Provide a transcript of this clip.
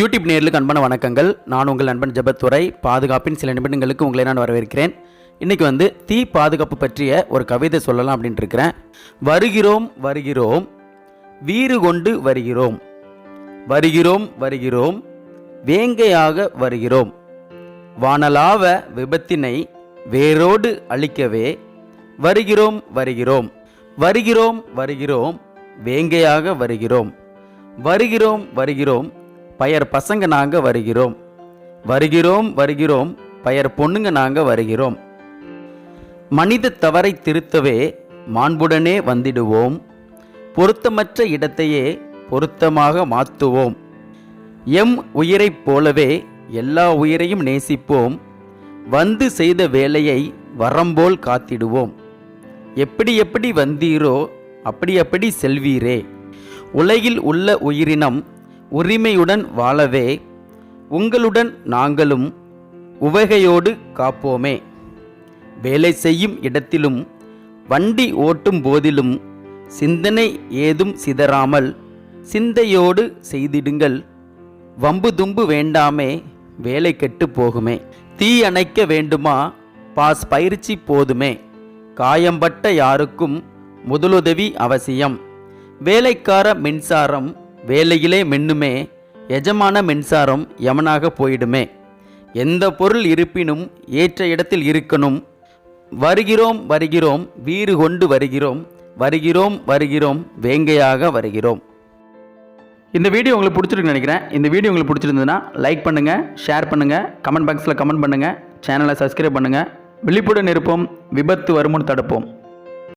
YouTube நேயர்களுக்கு அன்பான வணக்கங்கள். நான் உங்கள் நண்பன் ஜெபத்துரை. பாதுகாப்பின் சில நிமிடங்களுக்கு உங்களை நான் வரவேற்கிறேன். இன்றைக்கி தீ பாதுகாப்பு பற்றிய ஒரு கவிதை சொல்லலாம் அப்படின்ட்டு இருக்கிறேன். வருகிறோம் வருகிறோம் வீறு கொண்டு வருகிறோம், வருகிறோம் வருகிறோம் வேங்கையாக வருகிறோம், வானலாவ விபத்தினை வேரோடு அழிக்கவே வருகிறோம் வருகிறோம், வருகிறோம் வருகிறோம் வேங்கையாக வருகிறோம், வருகிறோம் வருகிறோம் பயர் பசங்க நாங்கள் வருகிறோம், வருகிறோம் வருகிறோம் பயர் பொண்ணுங்க நாங்கள் வருகிறோம். மனித தவறை திருத்தவே மாண்புடனே வந்திடுவோம், பொருத்தமற்ற இடத்தையே பொருத்தமாக மாற்றுவோம். எம் உயிரைப் போலவே எல்லா உயிரையும் நேசிப்போம், வந்து செய்த வேலையை வரம்போல் காத்திடுவோம். எப்படி எப்படி வந்தீரோ அப்படி அப்படி செல்வீரே, உலகில் உள்ள உயிரினம் உரிமையுடன் வாழவே உங்களுடன் நாங்களும் உவகையோடு காப்போமே. வேலை செய்யும் இடத்திலும் வண்டி ஓட்டும் போதிலும் சிந்தனை ஏதும் சிதறாமல் சிந்தையோடு செய்திடுங்கள், வம்பு தும்பு வேண்டாமே வேலை கெட்டு போகுமே. தீ அணைக்க வேண்டுமா பாஸ் பயிற்சி போதுமே, காயம்பட்ட யாருக்கும் முதலுதவி அவசியம். வேலைக்கார மின்சாரம் வேலையிலே மின்னுமே, எஜமான மின்சாரம் யமனாக போயிடுமே. எந்த பொருள் இருப்பினும் ஏற்ற இடத்தில் இருக்கணும், வருகிறோம் வருகிறோம் வீறு கொண்டு வருகிறோம், வருகிறோம் வருகிறோம் வேங்கையாக வருகிறோம். இந்த வீடியோ உங்களுக்கு பிடிச்சிருக்குன்னு நினைக்கிறேன். இந்த வீடியோ உங்களுக்கு பிடிச்சிருந்ததுன்னா லைக் பண்ணுங்கள், ஷேர் பண்ணுங்கள், கமெண்ட் பாக்ஸில் கமெண்ட் பண்ணுங்கள், சேனலை சப்ஸ்கிரைப் பண்ணுங்கள். விழிப்புடன் இருப்போம், விபத்து வருமுன் தடுப்போம்.